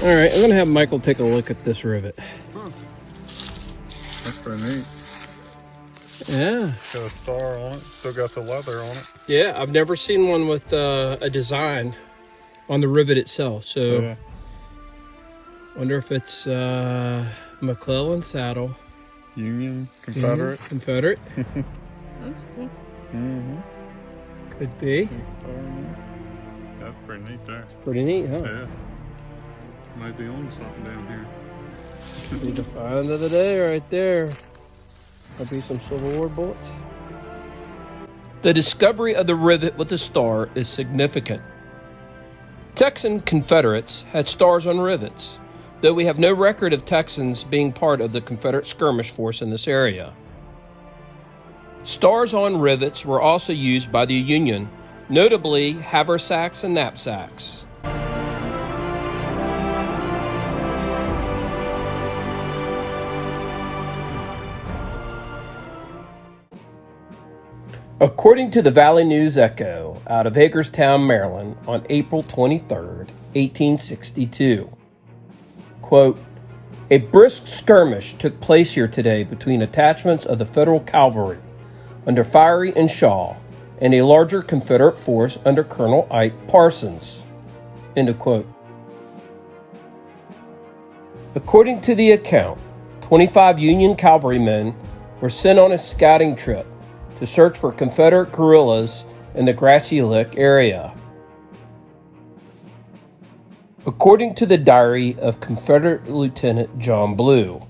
All right, I'm gonna have Michael take a look at this rivet. Huh. That's pretty neat. Yeah. Got a star on it. Still got the leather on it. Yeah, I've never seen one with a design on the rivet itself. So, Yeah. wonder if it's McClellan saddle. Union, Confederate. Confederate. That's cool. Could be. That's pretty neat there. Pretty neat, huh? Yeah. Might be on something down here. Be the find of the day right there. Might be some Civil War bullets. The discovery of the rivet with the star is significant. Texan Confederates had stars on rivets, though we have no record of Texans being part of the Confederate skirmish force in this area. Stars on rivets were also used by the Union, notably haversacks and knapsacks. According to the Valley News Echo out of Hagerstown, Maryland, on April 23, 1862, quote, "A brisk skirmish took place here today between attachments of the Federal cavalry under Fiery and Shaw and a larger Confederate force under Colonel Ike Parsons." End of quote. According to the account, 25 Union cavalrymen were sent on a scouting trip to search for Confederate guerrillas in the Grassy Lick area. According to the diary of Confederate Lieutenant John Blue,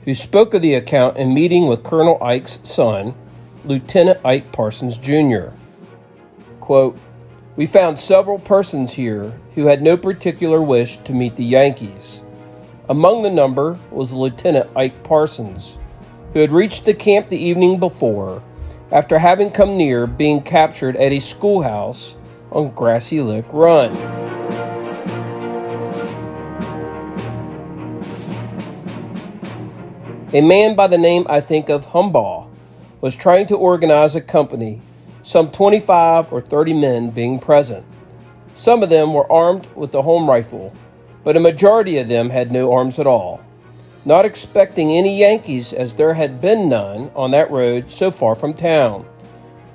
who spoke of the account in meeting with Colonel Ike's son, Lieutenant Ike Parsons Jr., quote, "We found several persons here who had no particular wish to meet the Yankees. Among the number was Lieutenant Ike Parsons, who had reached the camp the evening before after having come near being captured at a schoolhouse on Grassy Lick Run. A man by the name, I think, of Humbaugh was trying to organize a company, some 25 or 30 men being present. Some of them were armed with the home rifle, but a majority of them had no arms at all, not expecting any Yankees as there had been none on that road so far from town,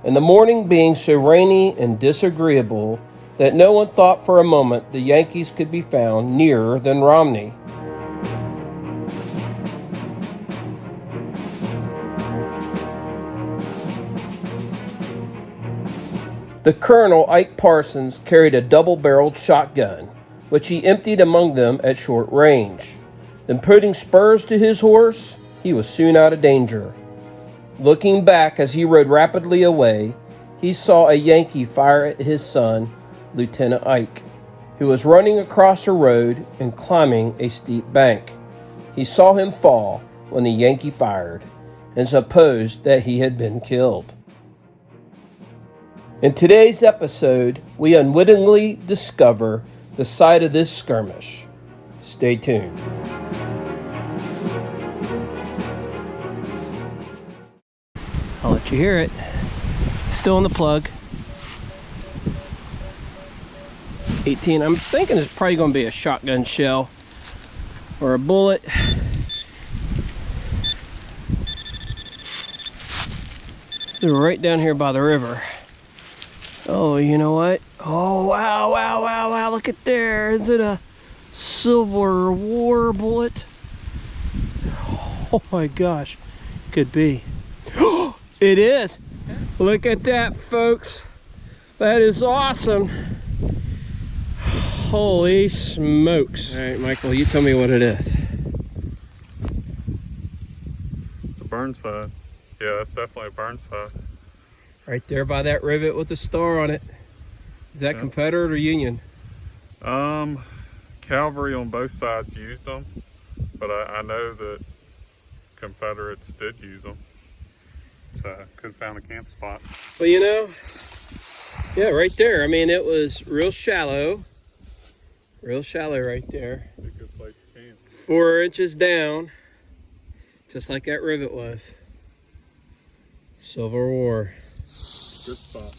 and the morning being so rainy and disagreeable that no one thought for a moment the Yankees could be found nearer than Romney. The Colonel, Ike Parsons, carried a double-barreled shotgun, which he emptied among them at short range. Then putting spurs to his horse, he was soon out of danger. Looking back as he rode rapidly away, he saw a Yankee fire at his son, Lieutenant Ike, who was running across a road and climbing a steep bank. He saw him fall when the Yankee fired, and supposed that he had been killed. In today's episode, we unwittingly discover the site of this skirmish. Stay tuned. I'll let you hear it. Still in the plug. 18. I'm thinking it's probably going to be a shotgun shell or a bullet. They're right down here by the river. Oh, you know what? Oh, wow, wow, wow, wow. Look at there. Is it a Civil War bullet? Oh my gosh. Could be. It is. Look at that, folks. That is awesome. Holy smokes. All right, Michael, you tell me what it is. It's a Burnside. Yeah, that's definitely a Burnside. Right there by that rivet with the star on it. Is that Confederate or Union? Cavalry on both sides used them, but I know that Confederates did use them. So I could have found a camp spot. Well, you know, yeah, right there. I mean, it was real shallow right there. It's a good place to camp. 4 inches down, just like that rivet was. Civil War. Good spot.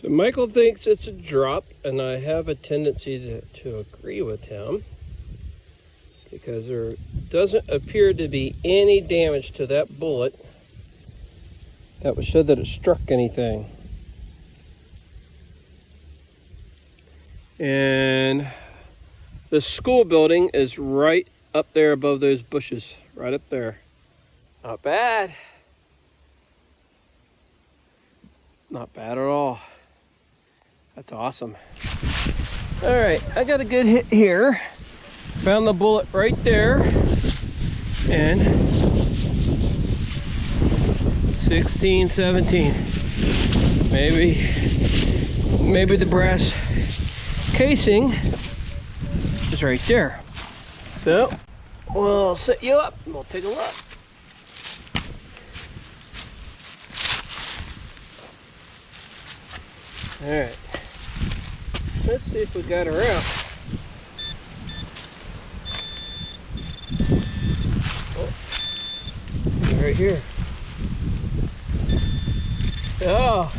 So Michael thinks it's a drop, and I have a tendency to agree with him, because there doesn't appear to be any damage to that bullet that would show that it struck anything. And the school building is right up there above those bushes, right up there. Not bad. Not bad at all. That's awesome. All right, I got a good hit here. Found the bullet right there. And 16, 17. Maybe the brass casing is right there. So we'll set you up and we'll take a look. All right, let's see if we got her out. Oh, right here. Oh,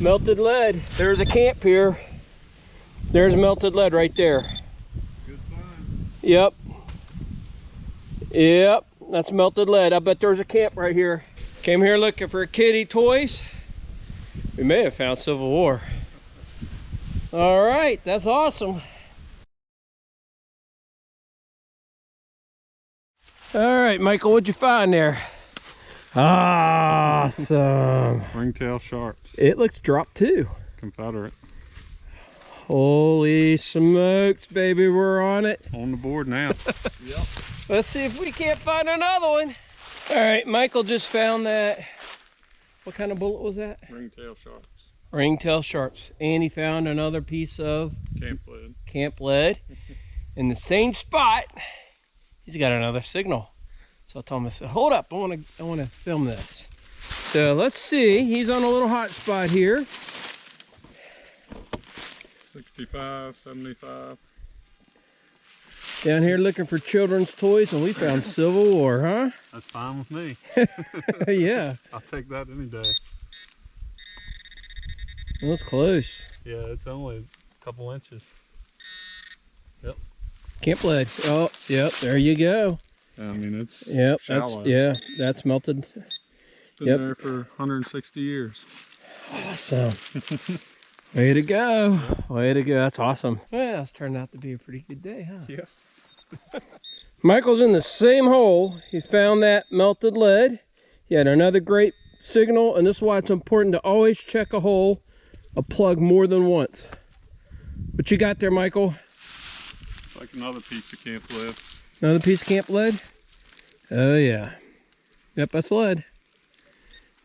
melted lead. There's a camp here. There's melted lead right there. Good sign. Yep. Yep, that's melted lead. I bet there's a camp right here. Came here looking for kiddie toys. We may have found Civil War. All right, that's awesome. All right, Michael, what'd you find there? Awesome. Ringtail sharps. It looks dropped too. Confederate. Holy smokes, baby, we're on it. On the board now. Yep. Let's see if we can't find another one. All right, Michael just found that. What kind of bullet was that? Ringtail sharps. Ringtail sharps. And he found another piece of camp lead. In the same spot. He's got another signal. So I told him, I said, hold up, I want to film this. So let's see. He's on a little hot spot here. 65, 75. Down here looking for children's toys, and we found Civil War, huh? That's fine with me. Yeah. I'll take that any day. Well, it's close. Yeah, it's only a couple inches. Yep. Camp lead. Oh, yep, there you go. I mean, it's shallow. That's melted. Been there for 160 years. Awesome. Way to go. Way to go. That's awesome. Well, it's turned out to be a pretty good day, huh? Yeah. Michael's in the same hole. He found that melted lead. He had another great signal, and this is why it's important to always check a hole, a plug more than once. What you got there, Michael? It's like another piece of camp lead. Another piece of camp lead? Oh yeah. Yep, that's lead.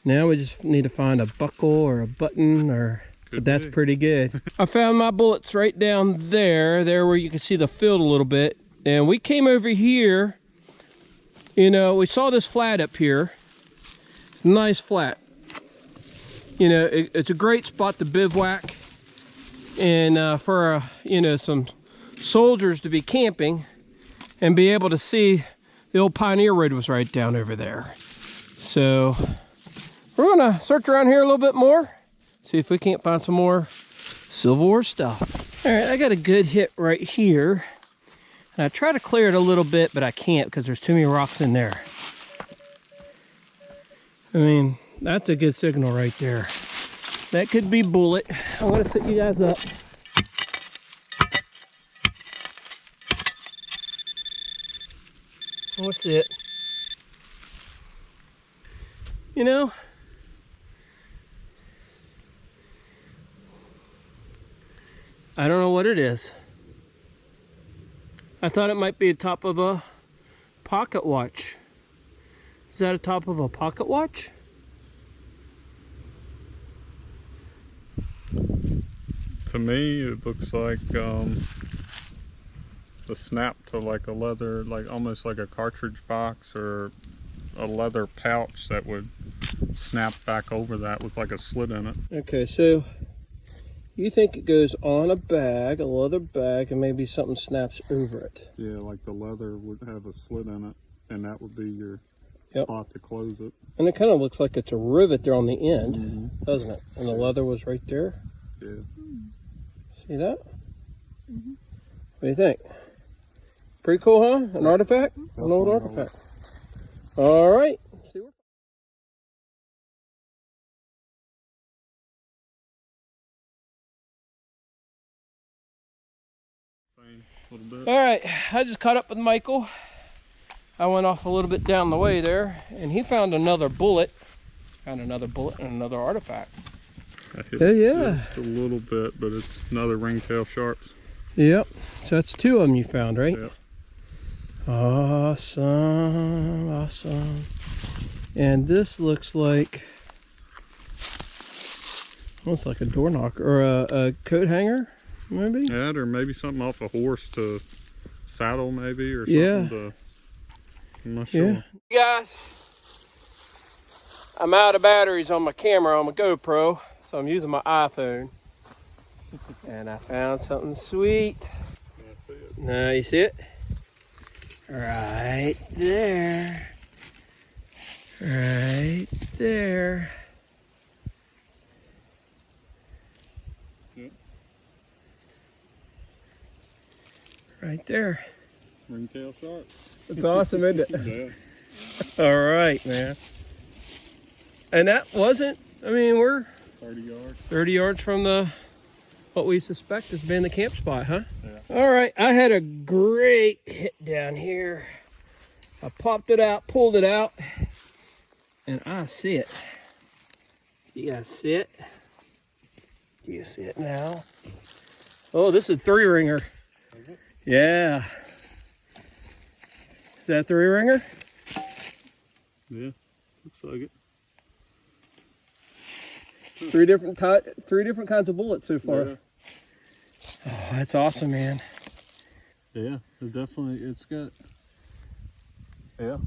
Now we just need to find a buckle or a button, but that's pretty good. I found my bullets right down there where you can see the field a little bit. And we came over here, you know, we saw this flat up here. Nice flat. You know, it's a great spot to bivouac and for, you know, some soldiers to be camping and be able to see the old Pioneer Road was right down over there. So we're gonna search around here a little bit more, see if we can't find some more Civil War stuff. All right, I got a good hit right here. And I try to clear it a little bit, but I can't because there's too many rocks in there. I mean, that's a good signal right there. That could be bullet. I'm gonna set you guys up. What's it? You know, I don't know what it is. I thought it might be the top of a pocket watch. Is that a top of a pocket watch? To me, it looks like the snap to like a leather, like almost like a cartridge box or a leather pouch that would snap back over that with like a slit in it. Okay, so you think it goes on a bag, a leather bag, and maybe something snaps over it. Yeah, like the leather would have a slit in it, and that would be your spot to close it. And it kind of looks like it's a rivet there on the end, doesn't it? And the leather was right there. Yeah. See that? What do you think? Pretty cool, huh? An artifact? An old artifact. All right. See what... All right, I just caught up with Michael. I went off a little bit down the way there, and he found another bullet. Found another bullet and another artifact. Yeah. Just a little bit, but it's another ringtail sharps. Yep. So that's 2 of them you found, right? Yep. Awesome, awesome. And this looks like almost like a door knocker or a coat hanger, maybe. Yeah, or maybe something off a horse to saddle, maybe, or something to. I'm not sure. Yeah. Guys, I'm out of batteries on my camera on my GoPro, so I'm using my iPhone. And I found something sweet. Now you see it? Right there. Right there. Yep. Right there. Ringtail shark. It's awesome, isn't it? Yeah. All right, man. And that wasn't, I mean, we're 30 yards. 30 yards from what we suspect has been the camp spot, huh? Yeah. All right, I had a great hit down here. I popped it out, pulled it out, and I see it. You guys see it? Do you see it now? Oh, this is a 3-ringer. Yeah. Is that a 3-ringer? Yeah, looks like it. 3 different kinds of bullets so far. Yeah. Oh, that's awesome, man. Yeah, it's got. Yeah.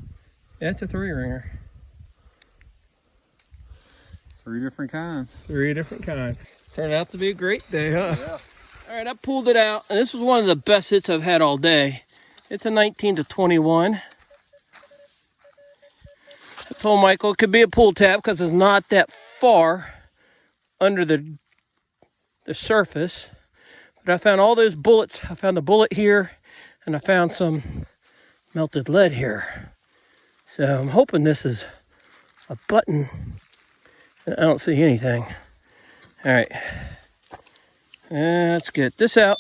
That's a 3-ringer. 3 different kinds. 3 different kinds. Turned out to be a great day, huh? Yeah. All right, I pulled it out, and this was one of the best hits I've had all day. It's a 19 to 21. I told Michael it could be a pull tab because it's not that far under the surface. But I found all those bullets. I found the bullet here, and I found some melted lead here. So I'm hoping this is a button. I don't see anything. All right. Let's get this out.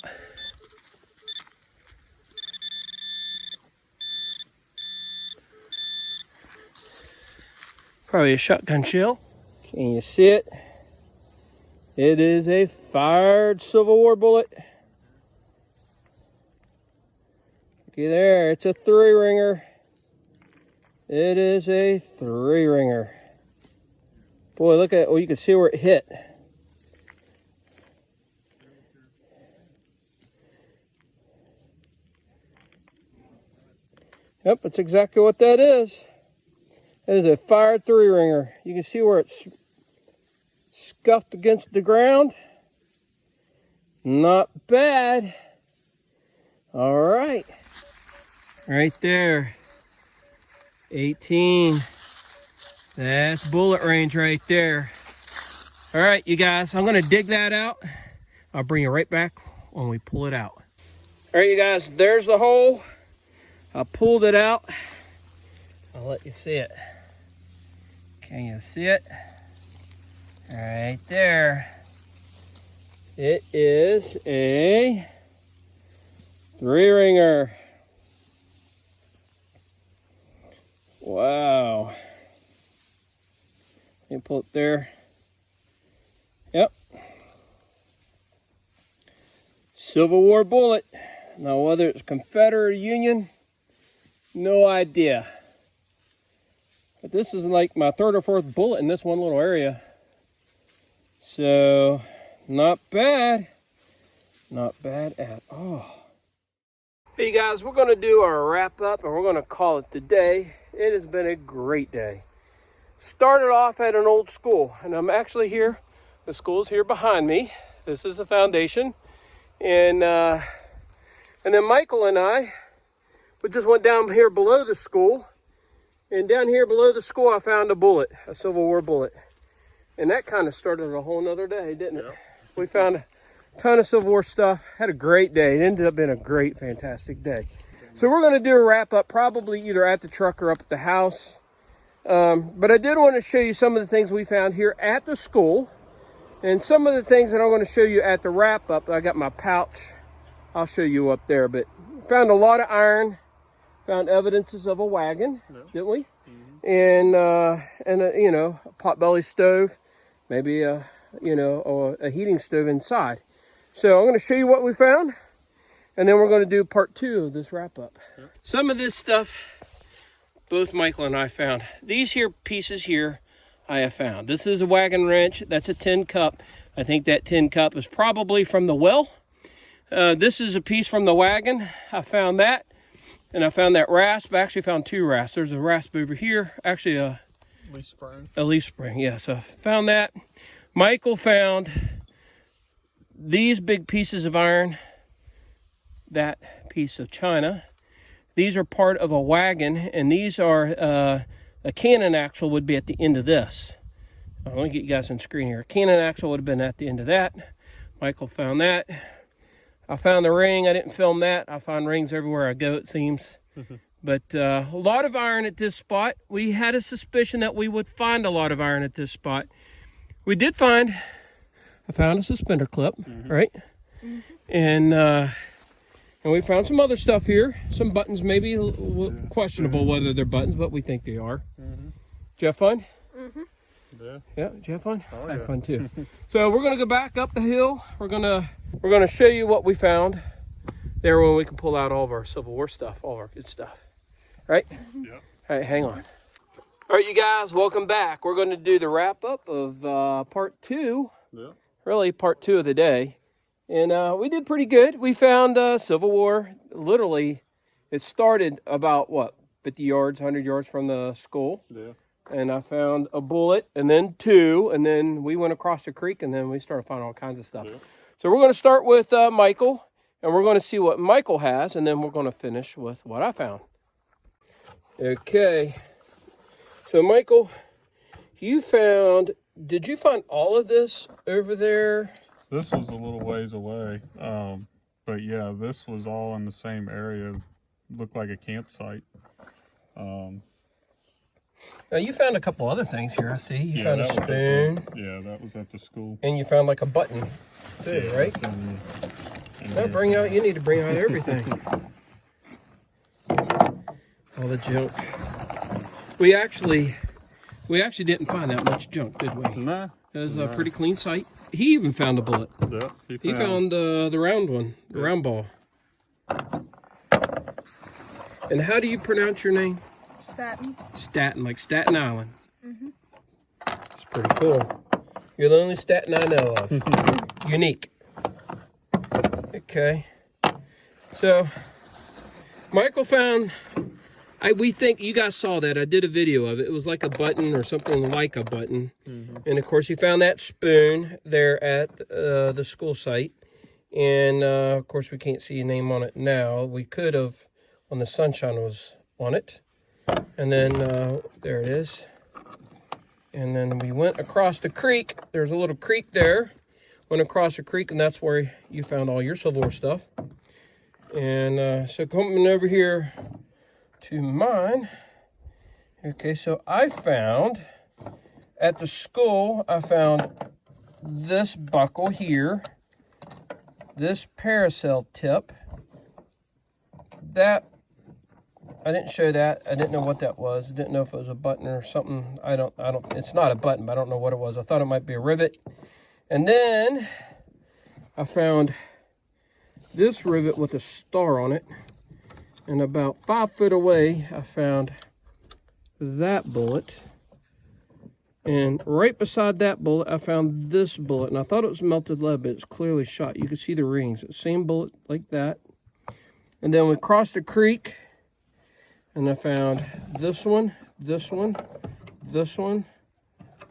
Probably a shotgun shell. Can you see it? It is a fired Civil War bullet. Looky there, it's a 3-ringer. It is a 3-ringer. Boy, look at, oh, you can see where it hit. Yep, that's exactly what that is. That is a fired 3-ringer. You can see where it's scuffed against the ground. Not bad. All right. Right there. 18. That's bullet range right there. All right, you guys, I'm gonna dig that out. I'll bring you right back when we pull it out. All right, you guys, there's the hole. I pulled it out. I'll let you see it. Can you see it? Right there. It is a 3-ringer. Wow. You pull it there. Yep. Civil War bullet. Now whether it's Confederate or Union, no idea. But this is like my 3rd or 4th bullet in this one little area. So, not bad. Not bad at all. Hey guys, we're going to do our wrap up and we're going to call it the day. It has been a great day. Started off at an old school, and I'm actually here. The school's here behind me. This is the foundation. And then Michael and I, we just went down here below the school And down here below the school, I found a bullet, a Civil War bullet. And that kind of started a whole nother day, didn't it? Yep. We found a ton of Civil War stuff. Had a great day. It ended up being a great, fantastic day. So we're going to do a wrap up, probably either at the truck or up at the house. But I did want to show you some of the things we found here at the school. And some of the things that I'm going to show you at the wrap up. I got my pouch. I'll show you up there. But found a lot of iron. Found evidences of a wagon, didn't we? And you know, a potbelly stove, maybe a heating stove inside. So I'm going to show you what we found, and then we're going to do part 2 of this wrap up. Some of this stuff, both Michael and I found. These here pieces here, I have found. This is a wagon wrench. That's a tin cup. I think that tin cup is probably from the well. This is a piece from the wagon. I found that. And I found that rasp. I actually found 2 rasps. There's a rasp over here. Actually, a leaf spring. A leaf spring, yeah. So I found that. Michael found these big pieces of iron. That piece of china. These are part of a wagon. And these are, a cannon axle would be at the end of this. Let me get you guys on screen here. A cannon axle would have been at the end of that. Michael found that. I found the ring. I didn't film that. I find rings everywhere I go, it seems. But a lot of iron at this spot. We had a suspicion that we would find a lot of iron at this spot. We did find, I found a suspender clip, right? And we found some other stuff here. Some buttons, maybe questionable whether they're buttons, but we think they are. Did you have fun? Yeah, did you have fun? I had fun too. So we're gonna go back up the hill. We're gonna show you what we found there when we can pull out all of our Civil War stuff, all of our good stuff. Right? Yep. All right, hang on. All right, you guys, welcome back. We're going to do the wrap up of part 2. Yeah. Really, part 2 of the day. And we did pretty good. We found Civil War. Literally, it started about, what, 50 yards, 100 yards from the school. Yeah. And I found a bullet, and then 2, and then we went across the creek, and then we started finding all kinds of stuff. Yeah. So we're going to start with Michael, and we're going to see what Michael has, and then we're going to finish with what I found. Okay. So Michael, did you find all of this over there? This was a little ways away, but yeah, this was all in the same area. Looked like a campsite. Now you found a couple other things here, I see. You found a spoon. Yeah, that was at the school. And you found like a button too, right? You need to bring out everything. All the junk. We actually didn't find that much junk, did we? Nah. It was a pretty clean site. He even found a bullet. Yeah, he found the round one, the round ball. And how do you pronounce your name? Staten. Staten, like Staten Island. It's pretty cool. You're the only Staten I know of. Unique. Okay. So, Michael found, we think, you guys saw that. I did a video of it. It was like a button or something like a button. And, of course, he found that spoon there at the school site. And, of course, we can't see a name on it now. We could have when the sunshine was on it. And then there it is. And then we went across the creek. There's a little creek there. Went across the creek, and that's where you found all your Civil War stuff. And so coming over here to mine. Okay, so I found at the school, I found this buckle here. This parasail tip. That, I didn't show that. I didn't know what that was. I didn't know if it was a button or something. I don't, it's not a button, but I don't know what it was. I thought it might be a rivet. And then I found this rivet with a star on it. And about 5 foot away, I found that bullet. And right beside that bullet, I found this bullet. And I thought it was melted lead, but it's clearly shot. You can see the rings. Same bullet like that. And then we crossed the creek. And I found this one, this one, this one,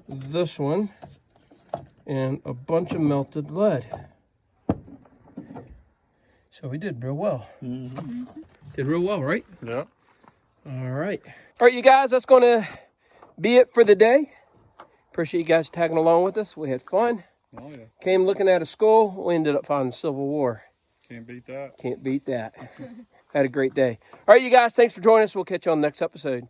this one, and a bunch of melted lead. So we did real well. Did real well, right? Yep. All right. All right, you guys, that's going to be it for the day. Appreciate you guys tagging along with us. We had fun. Oh, yeah. Came looking at a skull. We ended up finding Civil War. Can't beat that. Can't beat that. Had a great day. All right, you guys, thanks for joining us. We'll catch you on the next episode.